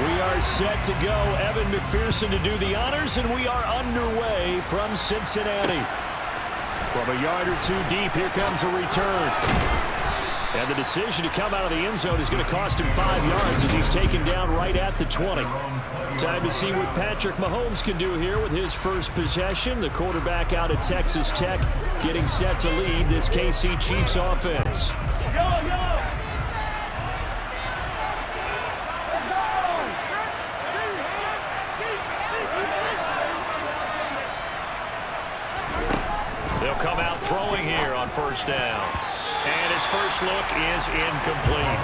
We are set to go. Evan McPherson to do the honors, and we are underway from Cincinnati. From a yard or two deep, here comes a return. And the decision to come out of the end zone is going to cost him 5 yards as he's taken down right at the 20. Time to see what Patrick Mahomes can do here with his first possession. The quarterback out of Texas Tech getting set to lead this KC Chiefs offense. They'll come out throwing here on first down. And his first look is incomplete.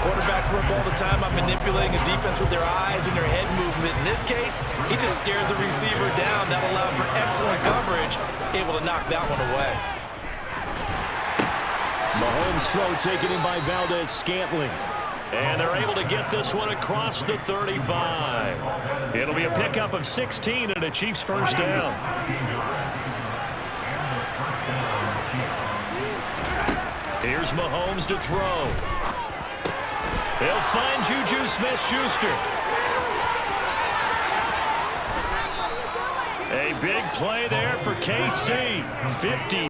Quarterbacks work all the time on manipulating a defense with their eyes and their head movement. In this case, he just scared the receiver down. That allowed for excellent coverage, able to knock that one away. Mahomes' throw taken in by Valdez-Scantling. And they're able to get this one across the 35. It'll be a pickup of 16 and a Chiefs first down. Here's Mahomes to throw. He'll find Juju Smith-Schuster. A big play there for KC. 53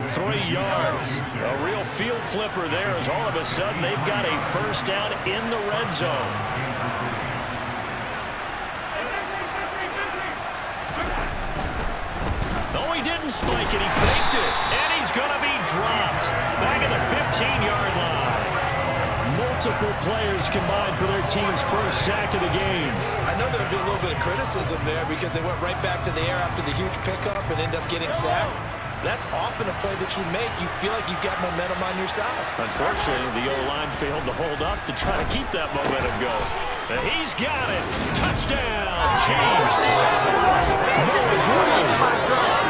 yards. A real field flipper there as all of a sudden they've got a first down in the red zone. No, he didn't spike it. He faked it. And he's going to be dropped. Back at the 15-yard line. Multiple players combined for their team's first sack of the game. I know there'll be a little bit of criticism there because they went right back to the air after the huge pickup and end up getting sacked. That's often a play that you make. You feel like you've got momentum on your side. Unfortunately, the O-line failed to hold up to try to keep that momentum going. And he's got it. Touchdown, Chiefs.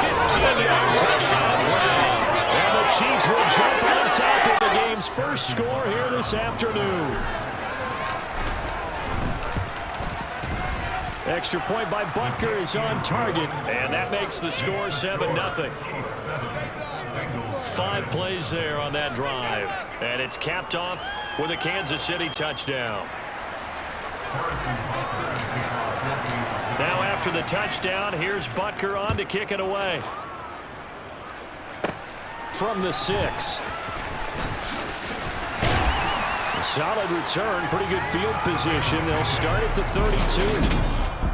15-yard touchdown play. And the Chiefs will jump on top of the game's first score here this afternoon. Extra point by Butker is on target, and that makes the score 7-0. 5 plays there on that drive, and it's capped off with a Kansas City touchdown. Now after the touchdown, here's Butker on to kick it away. From the 6. A solid return, pretty good field position. They'll start at the 32.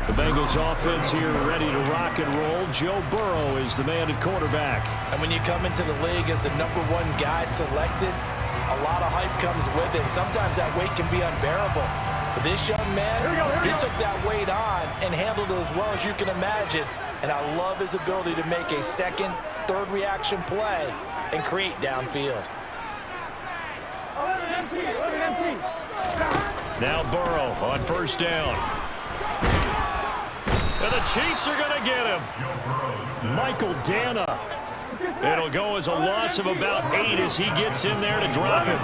The Bengals offense here ready to rock and roll. Joe Burrow is the man at quarterback. And when you come into the league as the #1 guy selected, a lot of hype comes with it. Sometimes that weight can be unbearable. But this young man, he took that weight on and handled it as well as you can imagine. And I love his ability to make a second, third reaction play and create downfield. Now Burrow on first down. And the Chiefs are going to get him. Michael Dana. It'll go as a loss of about 8 as he gets in there to drop him.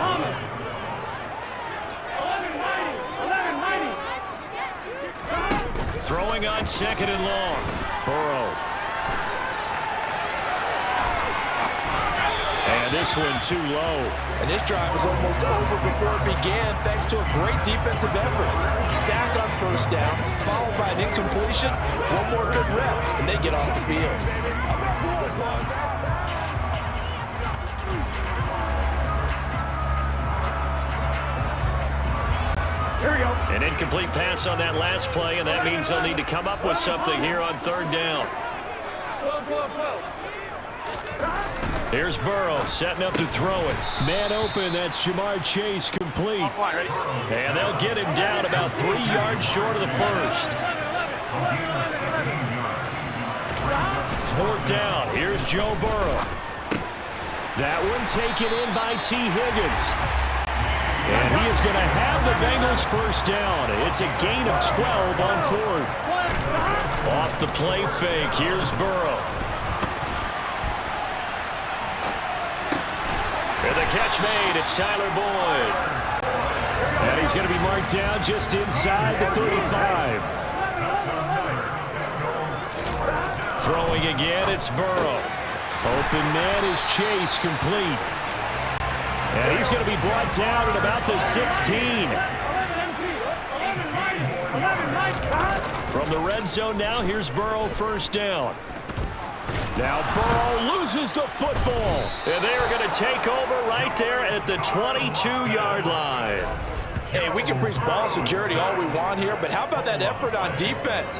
Throwing on second and long. Burrow. And this one too low. And this drive is almost over before it began thanks to a great defensive effort. Sack on first down, followed by an incompletion. One more good rep, and they get off the field. Here we go. An incomplete pass on that last play, and that means they'll need to come up with something here on third down. Here's Burrow setting up to throw it. Man open, that's Jamar Chase complete. And they'll get him down about 3 yards short of the first. Fourth down, here's Joe Burrow. That one taken in by T. Higgins. And he is going to have the Bengals first down. It's a gain of 12 on fourth. Off the play fake, here's Burrow. And the catch made, it's Tyler Boyd. And he's going to be marked down just inside the 35. Throwing again, it's Burrow. Open man is Chase, complete. And he's going to be brought down at about the 16. From the red zone now, here's Burrow, first down. Now Burrow loses the football. And they are going to take over right there at the 22-yard line. Hey, we can preach ball security all we want here, but how about that effort on defense?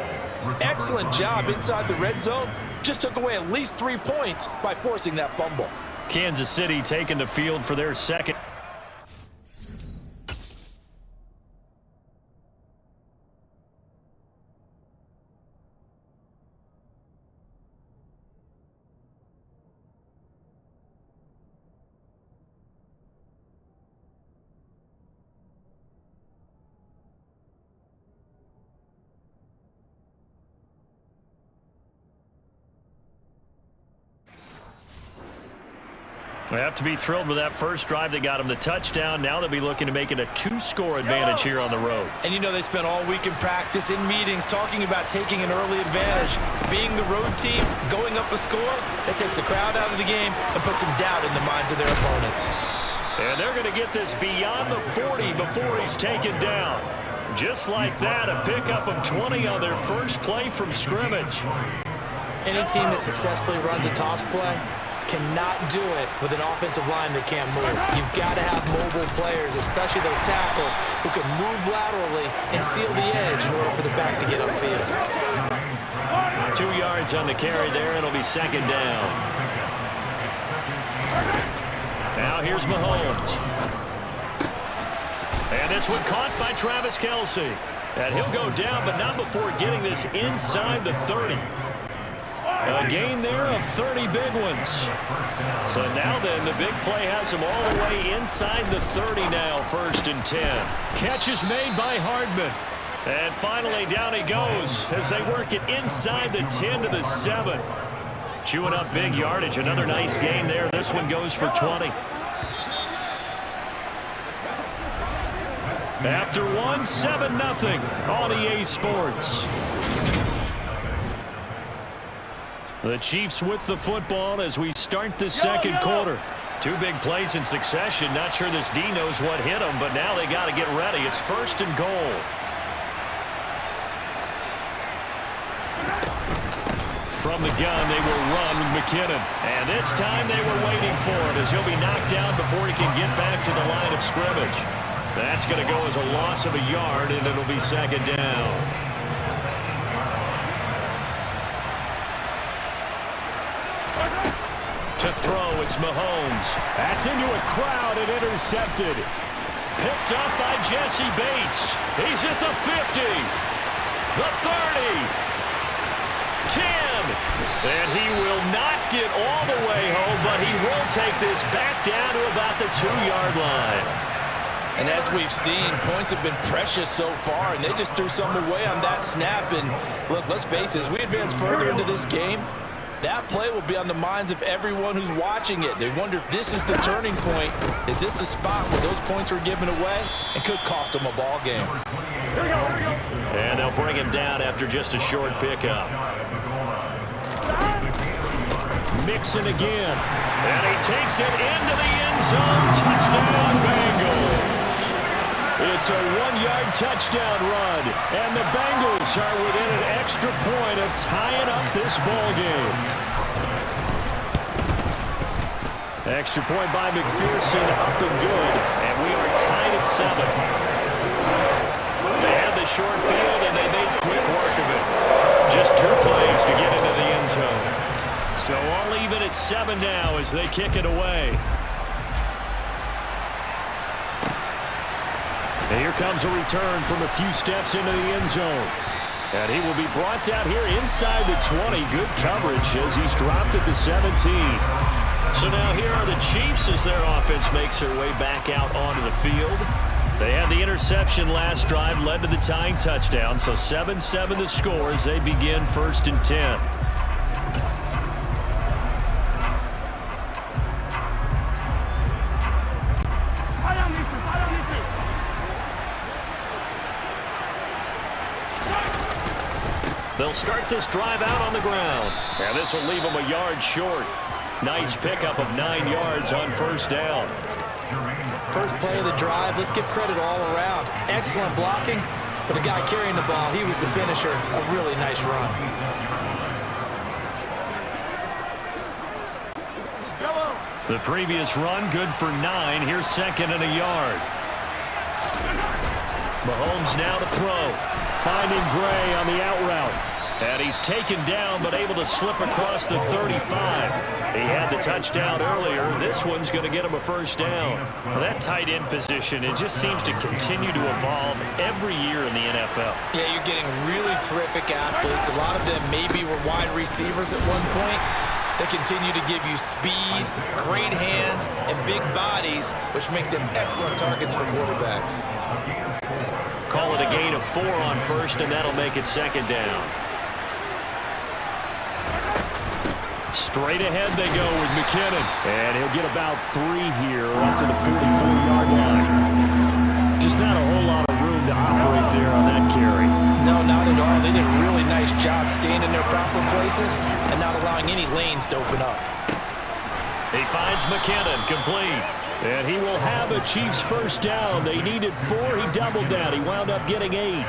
Excellent job inside the red zone. Just took away at least 3 points by forcing that fumble. Kansas City taking the field for their second. They have to be thrilled with that first drive that got them the touchdown. Now they'll be looking to make it a 2-score advantage here on the road. And you know they spent all week in practice, in meetings, talking about taking an early advantage. Being the road team, going up a score, that takes the crowd out of the game and puts some doubt in the minds of their opponents. And they're going to get this beyond the 40 before he's taken down. Just like that, a pickup of 20 on their first play from scrimmage. Any team that successfully runs a toss play cannot do it with an offensive line that can't move. You've got to have mobile players, especially those tackles, who can move laterally and seal the edge in order for the back to get upfield. 2 yards on the carry there. It'll be second down. Now here's Mahomes. And this one caught by Travis Kelce. And he'll go down, but not before getting this inside the 30. A gain there of 30 big ones. So now then, the big play has him all the way inside the 30 now, 1st and 10. Catch is made by Hardman. And finally, down he goes as they work it inside the 10 to the 7. Chewing up big yardage. Another nice gain there. This one goes for 20. After one, 7-0 on EA Sports. The Chiefs with the football as we start the second quarter. 2 big plays in succession. Not sure this D knows what hit them, but now they got to get ready. It's 1st and goal. From the gun, they will run with McKinnon. And this time they were waiting for him as he'll be knocked down before he can get back to the line of scrimmage. That's going to go as a loss of a yard, and it'll be second down. To throw, it's Mahomes. That's into a crowd and intercepted. Picked up by Jesse Bates. He's at the 50, the 30, 10. And he will not get all the way home, but he will take this back down to about the 2-yard line. And as we've seen, points have been precious so far, and they just threw some away on that snap. And look, let's face it, as we advance further into this game, that play will be on the minds of everyone who's watching it. They wonder if this is the turning point. Is this the spot where those points were given away and could cost them a ball game? Here we go, here we go. And they'll bring him down after just a short pickup. Mixon again. And he takes it into the end zone. Touchdown, Bengals. It's a 1-yard touchdown run, and the Bengals are within an extra point of tying up this ball game. Extra point by McPherson, up and good, and we are tied at 7. They had the short field, and they made quick work of it. Just 2 plays to get into the end zone. So all even at 7 now as they kick it away. And here comes a return from a few steps into the end zone. And he will be brought down here inside the 20. Good coverage as he's dropped at the 17. So now here are the Chiefs as their offense makes their way back out onto the field. They had the interception last drive, led to the tying touchdown. So 7-7 the score as they begin 1st and 10. They'll start this drive out on the ground. And this will leave them a yard short. Nice pickup of 9 yards on 1st down. First play of the drive, let's give credit all around. Excellent blocking. But the guy carrying the ball, he was the finisher. A really nice run. The previous run, good for 9. Here's second and a yard. Mahomes now to throw. Finding Gray on the out route. And he's taken down, but able to slip across the 35. He had the touchdown earlier. This one's going to get him a first down. Well, that tight end position, it just seems to continue to evolve every year in the NFL. Yeah, you're getting really terrific athletes. A lot of them maybe were wide receivers at one point. They continue to give you speed, great hands, and big bodies, which make them excellent targets for quarterbacks. Call it a gain of 4 on first, and that'll make it second down. Straight ahead they go with McKinnon. And he'll get about 3 here up to the 44-yard line. Just not a whole lot of room to operate there on that carry. No, not at all. They did a really nice job staying in their proper places and not allowing any lanes to open up. He finds McKinnon, complete. And he will have a Chiefs first down. They needed 4. He doubled that. He wound up getting 8.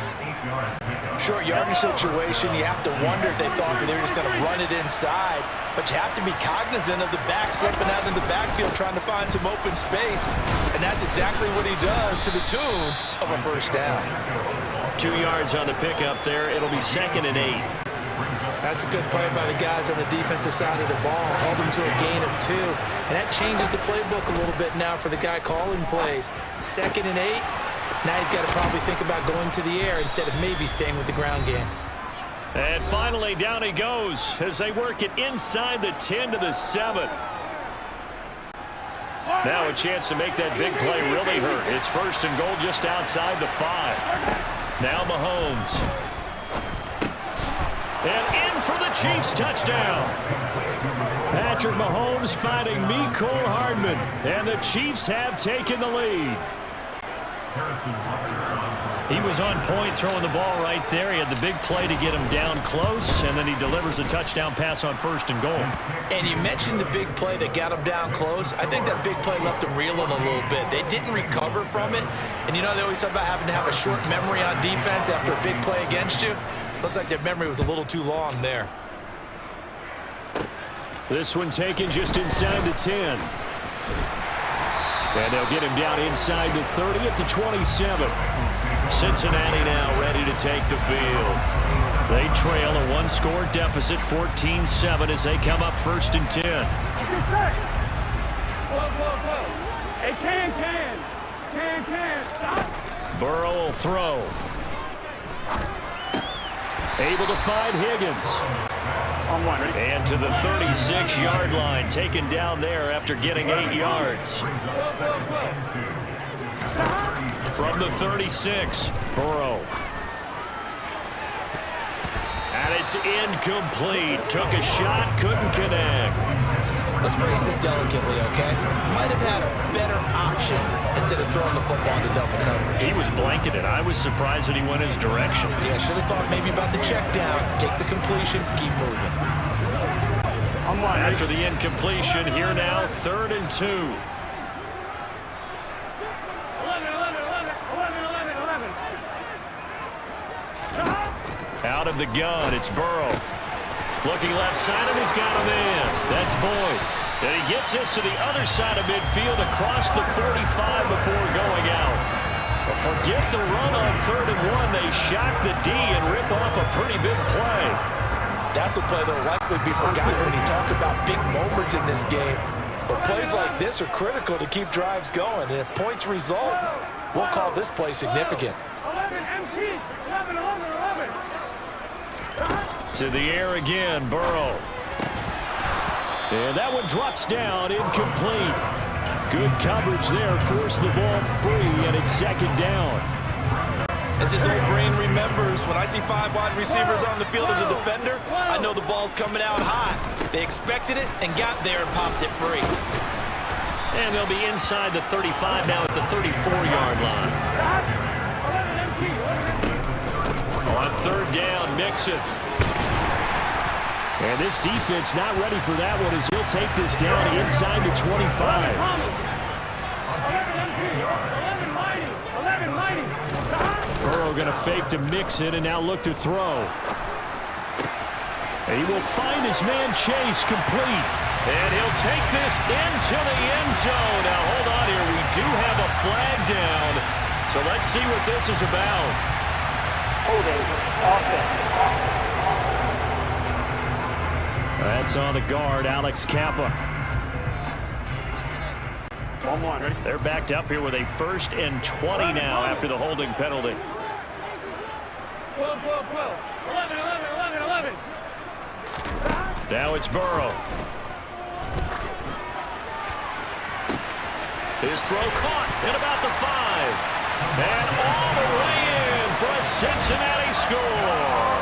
Short yardage situation, you have to wonder if they thought they were just going to run it inside. But you have to be cognizant of the back slipping out in the backfield trying to find some open space. And that's exactly what he does to the tune of a first down. 2 yards on the pickup there. It'll be second and 8. That's a good play by the guys on the defensive side of the ball. Held them to a gain of 2. And that changes the playbook a little bit now for the guy calling plays. Second and 8. Now he's got to probably think about going to the air instead of maybe staying with the ground game. And finally, down he goes as they work it inside the 10 to the 7. Now a chance to make that big play really hurt. It's first and goal just outside the 5. Now Mahomes. And in for the Chiefs touchdown. Patrick Mahomes finding Mecole Hardman. And the Chiefs have taken the lead. He was on point throwing the ball right there. He had the big play to get him down close, and then he delivers a touchdown pass on first and goal. And you mentioned the big play that got him down close. I think that big play left him reeling a little bit. They didn't recover from it. And you know, they always talk about having to have a short memory on defense after a big play against you. Looks like their memory was a little too long there. This one taken just inside the 10. And they'll get him down inside the 30 at the 27. Cincinnati now ready to take the field. They trail a 1-score deficit, 14-7, as they come up first and 10. Hey, can, stop. Burrow will throw. Able to find Higgins. And to the 36-yard line, taken down there after getting 8 yards. From the 36, Burrow. And it's incomplete. Took a shot, couldn't connect. Let's phrase this delicately, okay? Might have had a better option instead of throwing the football into double coverage. He was blanketed. I was surprised that he went his direction. Yeah, should have thought maybe about the check down, take the completion, keep moving. After the incompletion, here now, 3rd and 2. 11. Out of the gun, it's Burrow. Looking left side, and he's got him in. That's Boyd. And he gets this to the other side of midfield across the 45 before going out. But forget the run on 3rd and 1. They shock the D and rip off a pretty big play. That's a play that will likely be forgotten when you talk about big moments in this game. But plays like this are critical to keep drives going. And if points result, we'll call this play significant. 11, MT. 11. To the air again, Burrow. And that one drops down, incomplete. Good coverage there, forced the ball free, and it's second down. As his old brain remembers, when I see 5 wide receivers on the field as a defender, I know the ball's coming out high. They expected it and got there and popped it free. And they'll be inside the 35 now at the 34-yard line. On 3rd down, Mixon. And this defense not ready for that one as he'll take this down inside the 25. Burrow Burrow going to fake to mix it and now look to throw. He will find his man Chase complete. And he'll take this into the end zone. Now, hold on here. We do have a flag down. So let's see what this is about. Holding offense. That's on the guard, Alex Kappa. 1-1, ready? They're backed up here with a 1st and 20 now after the holding penalty. 12, 12, 12. 11, 11, 11, 11. Now it's Burrow. His throw caught at about the 5. And all the way in for a Cincinnati score.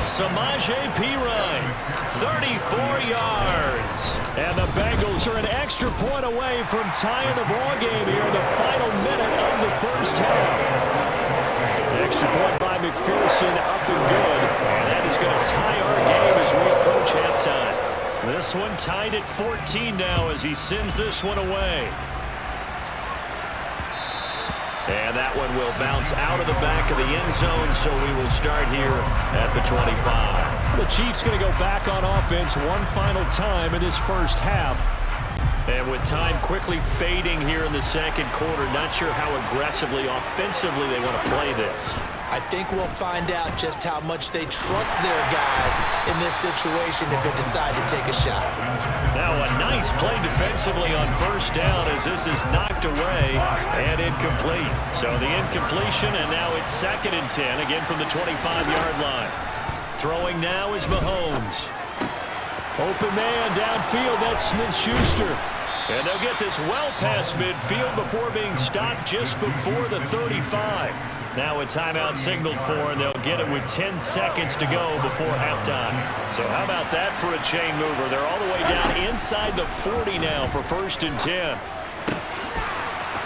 Samaje Perine, 34 yards. And the Bengals are an extra point away from tying the ball game here in the final minute of the first half. Extra point by McPherson, up and good. And that is going to tie our game as we approach halftime. This one tied at 14 now as he sends this one away. And that one will bounce out of the back of the end zone, so we will start here at the 25. The Chiefs going to go back on offense one final time in this first half. And with time quickly fading here in the second quarter, not sure how aggressively, offensively they want to play this. I think we'll find out just how much they trust their guys in this situation if they decide to take a shot. Now a nice play defensively on first down as this is knocked away and incomplete. So the incompletion, and now it's 2nd and 10, again from the 25-yard line. Throwing now is Mahomes. Open man downfield, that's Smith-Schuster. And they'll get this well past midfield before being stopped just before the 35. Now a timeout signaled for, and they'll get it with 10 seconds to go before halftime. So how about that for a chain mover? They're all the way down inside the 40 now for 1st and 10.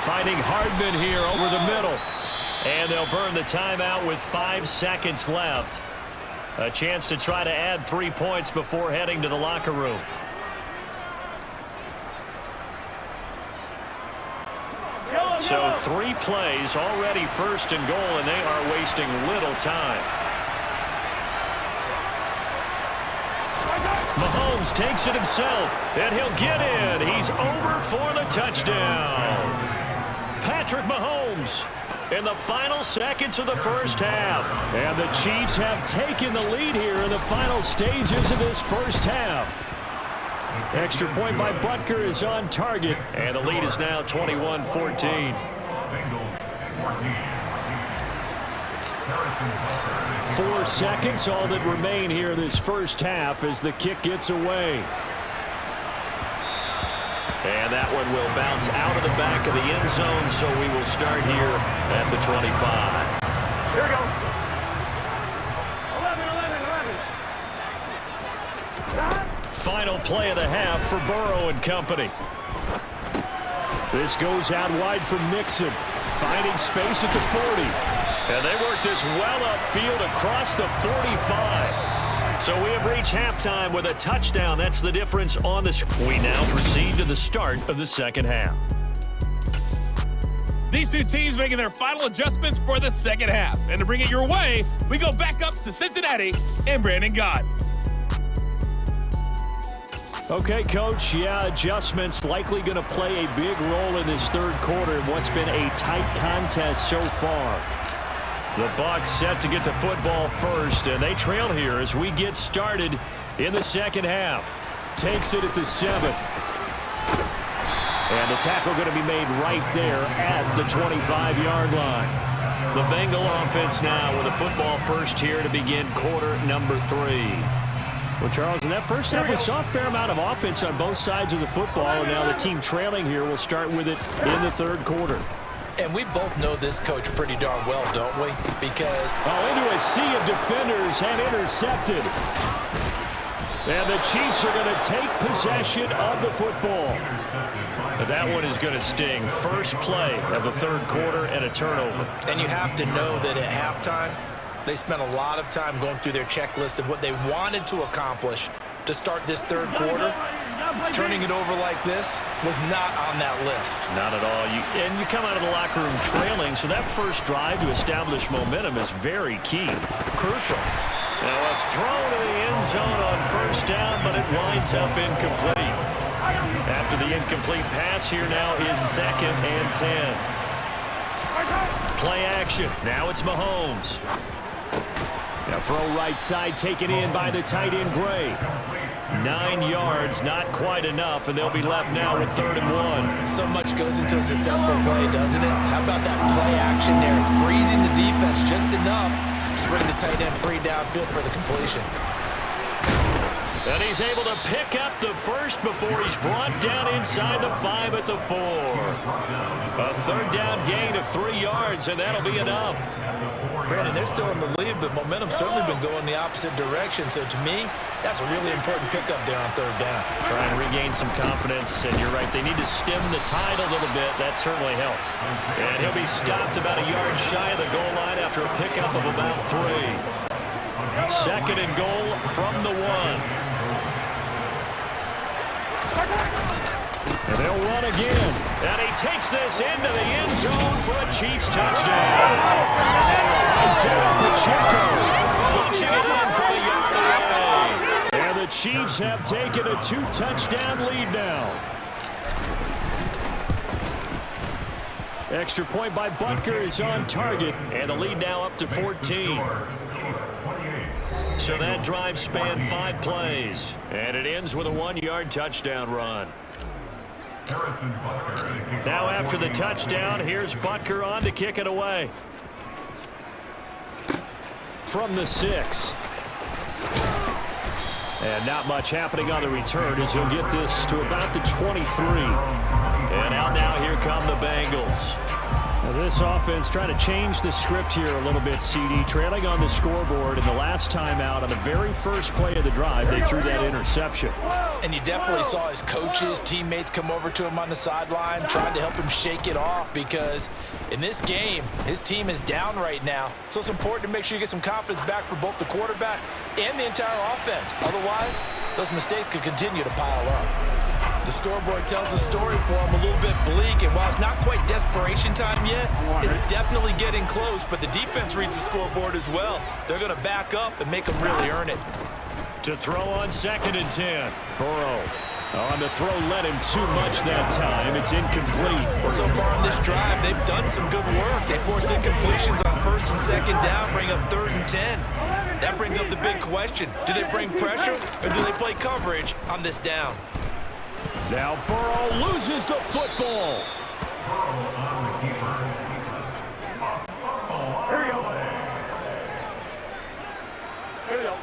Finding Hardman here over the middle. And they'll burn the timeout with 5 seconds left. A chance to try to add 3 points before heading to the locker room. So 3 plays, already 1st and goal, and they are wasting little time. Mahomes takes it himself, and he'll get in. He's over for the touchdown. Patrick Mahomes in the final seconds of the first half. And the Chiefs have taken the lead here in the final stages of this first half. Extra point by Butker is on target, and the lead is now 21-14. 4 seconds, all that remain here in this first half as the kick gets away. And that one will bounce out of the back of the end zone, so we will start here at the 25. Here we go. 11, 11, 11. Final play of the half for Burrow and company. This goes out wide for Mixon, finding space at the 40. And they work this well upfield across the 45. So we have reached halftime with a touchdown. That's the difference on this. We now proceed to the start of the second half. These two teams making their final adjustments for the second half. And to bring it your way, we go back up to Cincinnati and Brandon Gott. Okay, Coach, adjustments likely going to play a big role in this third quarter in what's been a tight contest so far. The Bucs set to get the football first, and they trail here as we get started in the second half. Takes it at the 7. And the tackle going to be made right there at the 25-yard line. The Bengal offense now with a football first here to begin quarter number 3. Well, Charles, in that first half, we saw a fair amount of offense on both sides of the football, and now the team trailing here will start with it in the third quarter. And we both know this coach pretty darn well, don't we? Because into a sea of defenders and intercepted. And the Chiefs are going to take possession of the football. But that one is going to sting. First play of the third quarter and a turnover. And you have to know that at halftime, they spent a lot of time going through their checklist of what they wanted to accomplish to start this third quarter. Turning it over like this was not on that list. Not at all. You come out of the locker room trailing, so that first drive to establish momentum is very key. Crucial. Now a throw to the end zone on first down, but it winds up incomplete. After the incomplete pass, here now is 2nd and 10. Play action. Now it's Mahomes. Now throw right side taken in by the tight end Gray. 9 yards, not quite enough, and they'll be left now with 3rd and 1. So much goes into a successful play, doesn't it? How about that play action there, freezing the defense just enough to bring the tight end free downfield for the completion. And he's able to pick up the first before he's brought down inside the 5 at the 4. A 3rd down gain of 3 yards, and that'll be enough. Brandon, they're still in the lead, but momentum's certainly been going the opposite direction. So to me, that's a really important pickup there on 3rd down. Try and regain some confidence, and you're right. They need to stem the tide a little bit. That certainly helped. And he'll be stopped about a yard shy of the goal line after a pickup of about 3. 2nd and goal from the 1. And they'll run again. And he takes this into the end zone for a Chiefs touchdown. Isaiah Pacheco punching it in from a yard away. And the Chiefs have taken a 2-touchdown lead now. Extra point by Butker is on target. And the lead now up to 14. So that drive spanned 5 plays. And it ends with a 1-yard touchdown run. Now after the touchdown, here's Butker on to kick it away. From the 6. And not much happening on the return as he'll get this to about the 23. And out now, here come the Bengals. Now this offense trying to change the script here a little bit, CD. Trailing on the scoreboard, and the last time out on the very first play of the drive, they threw that interception. And you definitely saw his coaches, teammates come over to him on the sideline, trying to help him shake it off, because in this game, his team is down right now. So it's important to make sure you get some confidence back for both the quarterback and the entire offense. Otherwise, those mistakes could continue to pile up. The scoreboard tells a story for him, a little bit bleak, and while it's not quite desperation time yet, it's definitely getting close, but the defense reads the scoreboard as well. They're going to back up and make them really earn it. To throw on 2nd and 10. Burrow. On the throw, led him too much that time. It's incomplete. Well, so far on this drive, they've done some good work. They force incompletions on 1st and 2nd down, bring up 3rd and 10. That brings up the big question. Do they bring pressure, or do they play coverage on this down? Now Burrow loses the football. Here we go. Here we go.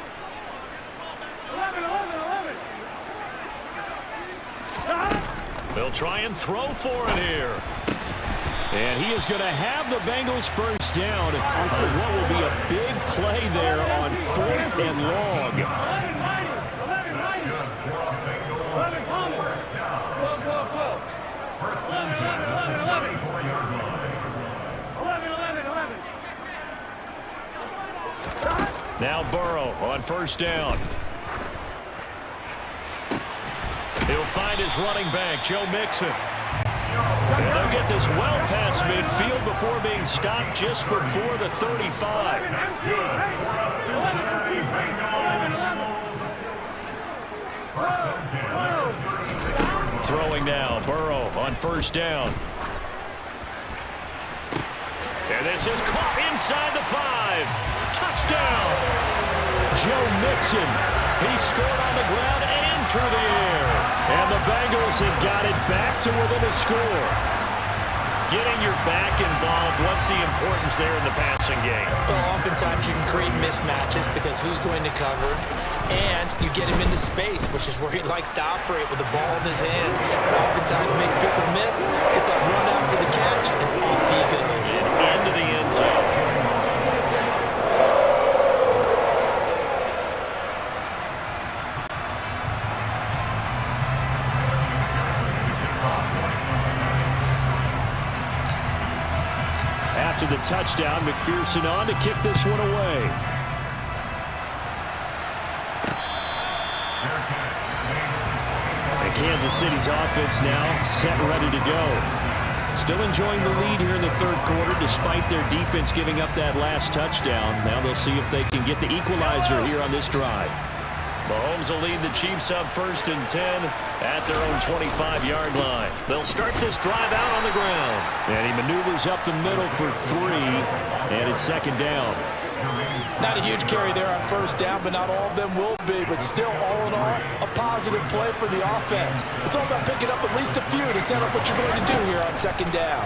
11. They'll try and throw for it here. And he is going to have the Bengals first down on what will be a big play there on 4th and long. 11. Now Burrow on 1st down. He'll find his running back, Joe Mixon. And they'll get this well past midfield before being stopped just before the 35. Throwing now, Burrow on 1st down. And this is caught inside the 5. Touchdown! Joe Mixon. He scored on the ground and through the air. And the Bengals have got it back to within a score. Getting your back involved, what's the importance there in the passing game? Well, oftentimes you can create mismatches because who's going to cover, and you get him into space, which is where he likes to operate with the ball in his hands. It oftentimes makes people miss, gets that run after the catch, and off he goes. Into the end zone. After the touchdown, McPherson on to kick this one away. City's offense now set ready to go. Still enjoying the lead here in the third quarter despite their defense giving up that last touchdown. Now they'll see if they can get the equalizer here on this drive. Mahomes will lead the Chiefs up 1st and 10 at their own 25-yard line. They'll start this drive out on the ground. And he maneuvers up the middle for 3, and it's 2nd down. Not a huge carry there on 1st down, but not all of them will be. But still, all in all, a positive play for the offense. It's all about picking up at least a few to set up what you're going to do here on 2nd down.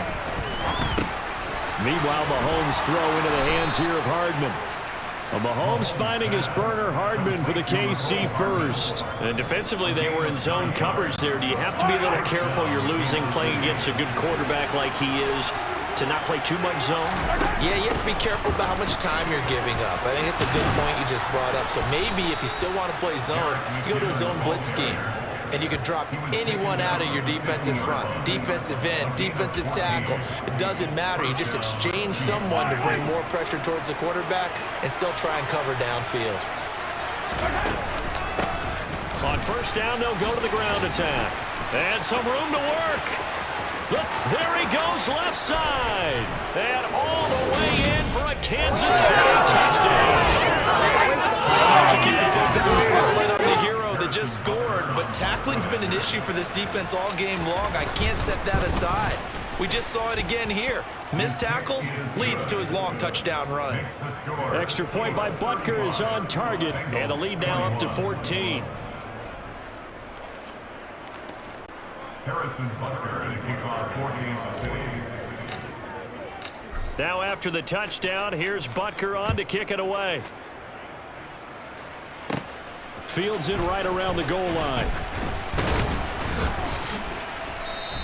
Meanwhile, Mahomes throw into the hands here of Hardman. Mahomes finding his burner, Hardman, for the KC first. And defensively, they were in zone coverage there. Do you have to be a little careful? You're losing playing against a good quarterback like he is to not play too much zone? Yeah, you have to be careful about how much time you're giving up. I think it's a good point you just brought up. So maybe if you still want to play zone, you go to a zone blitz scheme. And you can drop anyone out of your defensive front, defensive end, defensive tackle. It doesn't matter. You just exchange someone to bring more pressure towards the quarterback and still try and cover downfield. On 1st down, they'll go to the ground attack. And some room to work. Look, there he goes left side. And all the way in for a Kansas City touchdown. Should keep the focus on the spotlight on the hero that just scored, but tackling's been an issue for this defense all game long. I can't set that aside. We just saw it again here. Missed tackles leads to his long touchdown run. Extra point by Butker is on target, and the lead now up to 14. Harrison Butker and kickoff 14 to 6. Now after the touchdown, here's Butker on to kick it away. Fields it right around the goal line.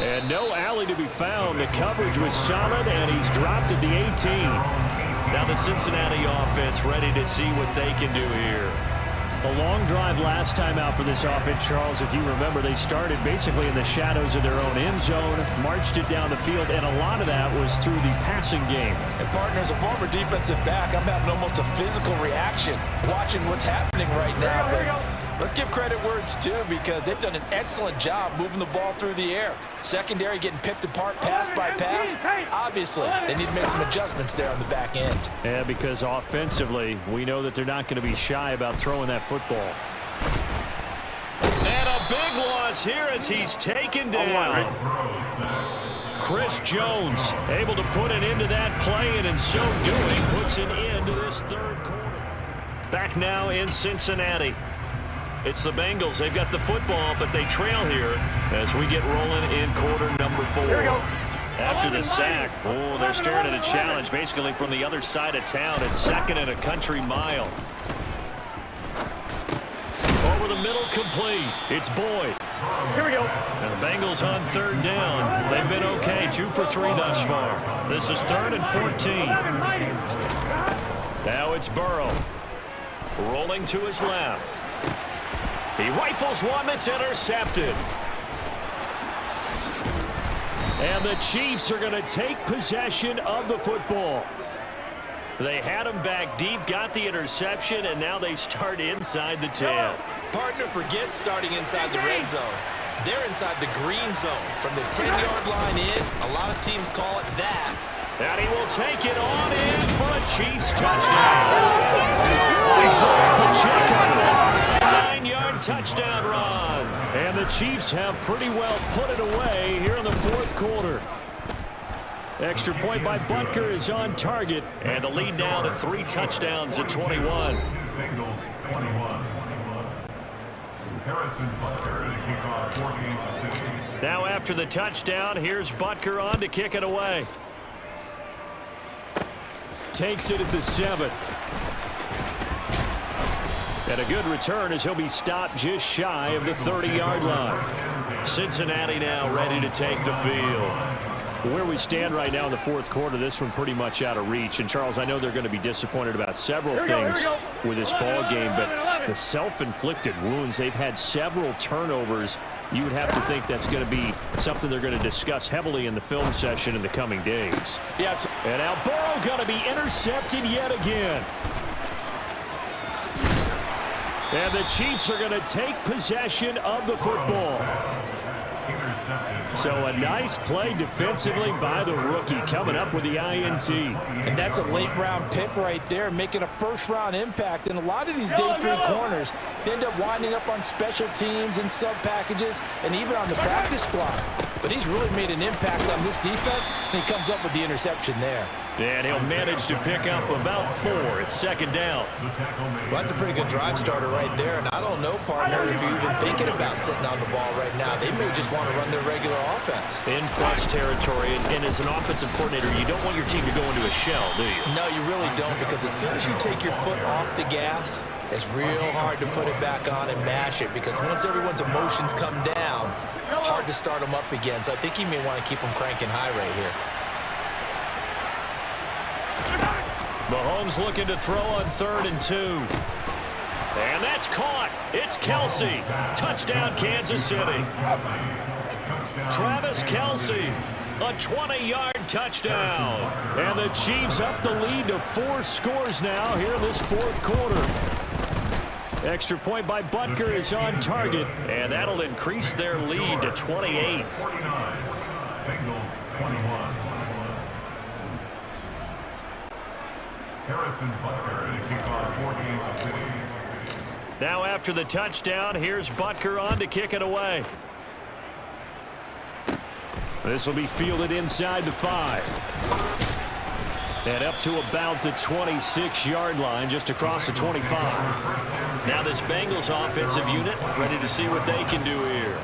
And no alley to be found. The coverage was solid, and he's dropped at the 18. Now the Cincinnati offense ready to see what they can do here. A long drive last time out for this offense, Charles. If you remember, they started basically in the shadows of their own end zone, marched it down the field, and a lot of that was through the passing game. And partner, as a former defensive back, I'm having almost a physical reaction watching what's happening right now. But let's give credit where it's due, because they've done an excellent job moving the ball through the air. Secondary getting picked apart pass by pass. Obviously, they need to make some adjustments there on the back end. Yeah, because offensively, we know that they're not going to be shy about throwing that football. And a big loss here as he's taken down. Chris Jones able to put an end to that play, and in so doing puts an end to this third quarter. Back now in Cincinnati. It's the Bengals. They've got the football, but they trail here as we get rolling in quarter number 4. Here we go. After the sack, they're staring at a challenge basically from the other side of town. It's 2nd and a country mile. Over the middle, complete. It's Boyd. Here we go. And the Bengals on 3rd down. They've been okay, 2 for 3 thus far. This is 3rd and 14. Now it's Burrow. Rolling to his left. He rifles one that's intercepted. And the Chiefs are going to take possession of the football. They had him back deep, got the interception, and now they start inside the 10. Partner, forget starting inside the red zone. They're inside the green zone. From the 10-yard line in, a lot of teams call it that. And he will take it on in for a Chiefs touchdown. Pacheco. 9-yard touchdown run. And the Chiefs have pretty well put it away here in the 4th quarter. Extra point by Butker is on target. And the lead now to 3 touchdowns at 21. Bengals 21. Harrison Butker and kickoff 14 to 6. Now after the touchdown, here's Butker on to kick it away. Takes it at the 7. And a good return as he'll be stopped just shy of the 30-yard line. Cincinnati now ready to take the field. Where we stand right now in the 4th quarter, this one pretty much out of reach. And, Charles, I know they're going to be disappointed about several things with this ball game, but the self-inflicted wounds, they've had several turnovers. You would have to think that's going to be something they're going to discuss heavily in the film session in the coming days. Yeah, and now Burrow going to be intercepted yet again. And the Chiefs are going to take possession of the football. So a nice play defensively by the rookie, coming up with the INT. And that's a late-round pick right there, making a first-round impact. And a lot of these day 3 corners, they end up winding up on special teams and sub-packages and even on the practice squad. But he's really made an impact on this defense, and he comes up with the interception there. And he'll manage to pick up about 4. It's second down. Well, that's a pretty good drive starter right there. And I don't know, partner, if you're even thinking about sitting on the ball right now. They may just want to run their regular offense. In plus territory, and as an offensive coordinator, you don't want your team to go into a shell, do you? No, you really don't, because as soon as you take your foot off the gas, it's real hard to put it back on and mash it, because once everyone's emotions come down, hard to start them up again. So I think you may want to keep them cranking high right here. Mahomes looking to throw on 3rd and 2. And that's caught. It's Kelce. Touchdown, Kansas City. Travis Kelce, a 20-yard touchdown. And the Chiefs up the lead to 4 scores now here in this 4th quarter. Extra point by Butker is on target, and that'll increase their lead to 28. 49. Bengals 21. Harrison Butker to kick off for Kansas City. Now after the touchdown, here's Butker on to kick it away. This will be fielded inside the 5. And up to about the 26-yard line, just across the 25. Now this Bengals offensive unit ready to see what they can do here.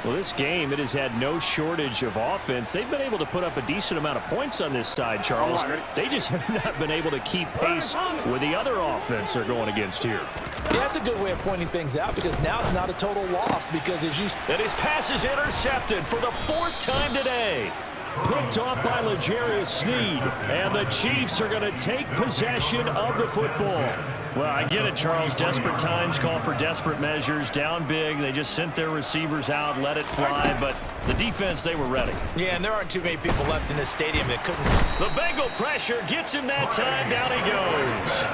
Well, this game, it has had no shortage of offense. They've been able to put up a decent amount of points on this side, Charles. They just have not been able to keep pace with the other offense they're going against here. Yeah, that's a good way of pointing things out, because now it's not a total loss, because as you... And his pass is intercepted for the 4th time today. Picked off by L'Jarius Sneed. And the Chiefs are going to take possession of the football. Well, I get it, Charles. Desperate times call for desperate measures. Down big, they just sent their receivers out, let it fly. But the defense, they were ready. Yeah, and there aren't too many people left in this stadium that couldn't... The Bengal pressure gets him that time. Down he goes.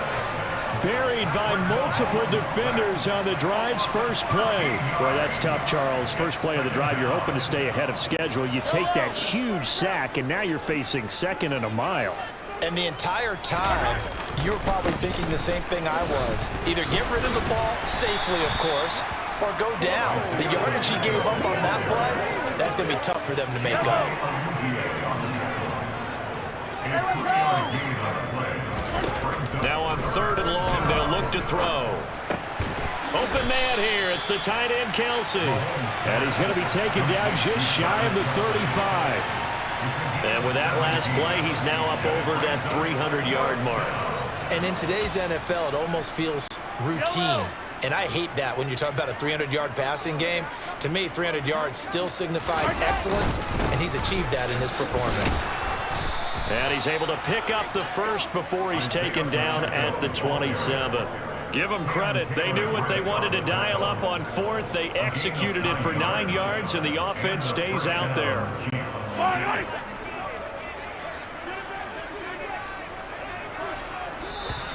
Buried by multiple defenders on the drive's first play. Boy, that's tough, Charles. First play of the drive, you're hoping to stay ahead of schedule. You take that huge sack, and now you're facing 2nd and a mile. And the entire time, you were probably thinking the same thing I was. Either get rid of the ball, safely, of course, or go down. The yardage he gave up on that play, that's going to be tough for them to make up. Now on 3rd and long, they'll look to throw. Open man here. It's the tight end, Kelce. And he's going to be taken down just shy of the 35. And with that last play, he's now up over that 300-yard mark. And in today's NFL, it almost feels routine. And I hate that when you talk about a 300-yard passing game. To me, 300 yards still signifies excellence, and he's achieved that in his performance. And he's able to pick up the first before he's taken down at the 27. Give them credit. They knew what they wanted to dial up on 4th. They executed it for 9 yards, and the offense stays out there.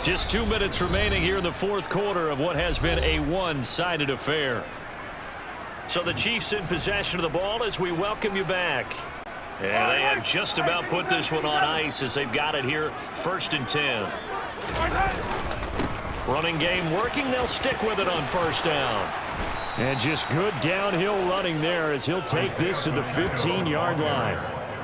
Just 2 minutes remaining here in the 4th quarter of what has been a one-sided affair. So the Chiefs in possession of the ball as we welcome you back. And they have just about put this one on ice as they've got it here, 1st and 10. Running game working. They'll stick with it on 1st down. And just good downhill running there as he'll take this to the 15-yard line.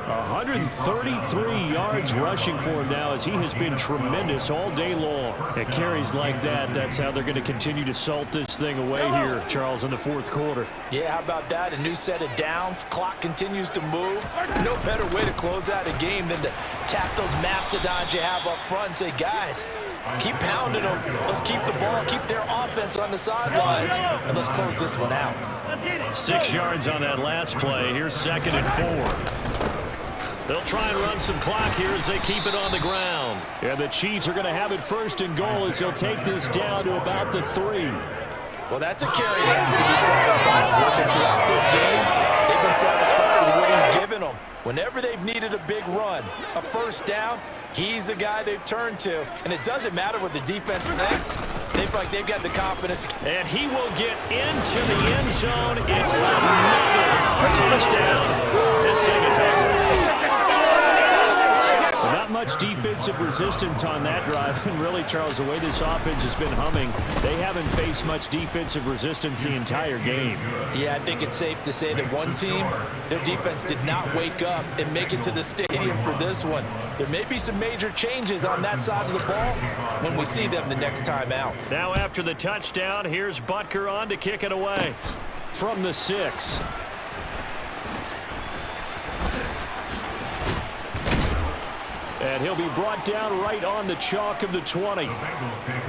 133 yards rushing for him now as he has been tremendous all day long. At carries like that, that's how they're going to continue to salt this thing away here, Charles, in the 4th quarter. Yeah, how about that? A new set of downs. Clock continues to move. No better way to close out a game than to tap those mastodons you have up front and say, guys, keep pounding them. Let's keep the ball, keep their offense on the sidelines, and let's close this one out. 6 yards on that last play. Here's 2nd and 4. They'll try and run some clock here as they keep it on the ground. And the Chiefs are going to have it 1st and goal as he'll take this down to about the 3. Well, that's a carry they have to be satisfied with. Throughout this game, they've been satisfied with what he's given them. Whenever they've needed a big run, a 1st down, he's the guy they've turned to. And it doesn't matter what the defense thinks. They've like they've got the confidence. And he will get into the end zone. It's another touchdown. This thing is over. Not much defensive resistance on that drive. And really, Charles, the way this offense has been humming, they haven't faced much defensive resistance the entire game. Yeah, I think it's safe to say that one team, their defense did not wake up and make it to the stadium for this one. There may be some major changes on that side of the ball when we see them the next time out. Now after the touchdown, here's Butker on to kick it away. From the 6. And he'll be brought down right on the chalk of the 20.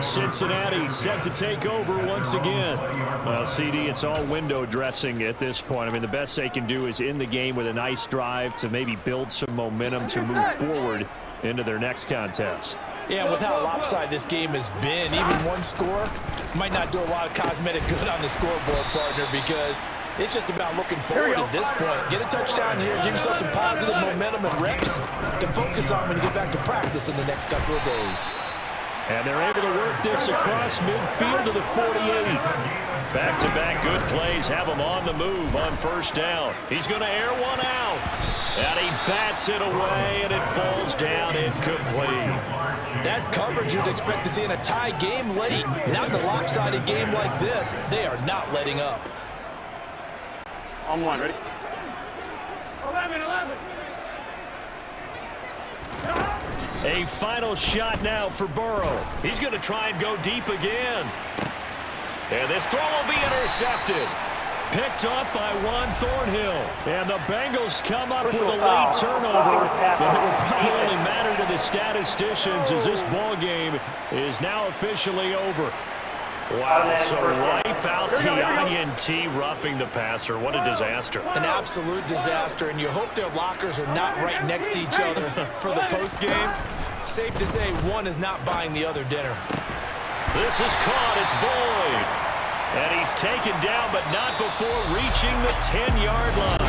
Cincinnati set to take over once again. Well, CD, it's all window dressing at this point. I mean, the best they can do is end the game with a nice drive to maybe build some momentum to move forward into their next contest. Yeah, with how lopsided this game has been, even one score might not do a lot of cosmetic good on the scoreboard, partner, because it's just about looking forward at this point. Get a touchdown here, give yourself some positive momentum and reps to focus on when you get back to practice in the next couple of days. And they're able to work this across midfield to the 48. Back-to-back good plays have him on the move on first down. He's going to air one out. And he bats it away, and it falls down incomplete. That's coverage you'd expect to see in a tie game late. Not in a lopsided game like this. They are not letting up. On one, ready? 11. A final shot now for Burrow. He's going to try and go deep again. And this throw will be intercepted. Picked up by Juan Thornhill. And the Bengals come up with a late turnover. But it will probably only matter to the statisticians as this ball game is now officially over. Wow, so wipe out the INT roughing the passer. What a disaster. An absolute disaster, and you hope their lockers are not right next to each other for the postgame. Safe to say one is not buying the other dinner. This is caught. It's Boyd. And he's taken down, but not before reaching the 10-yard line.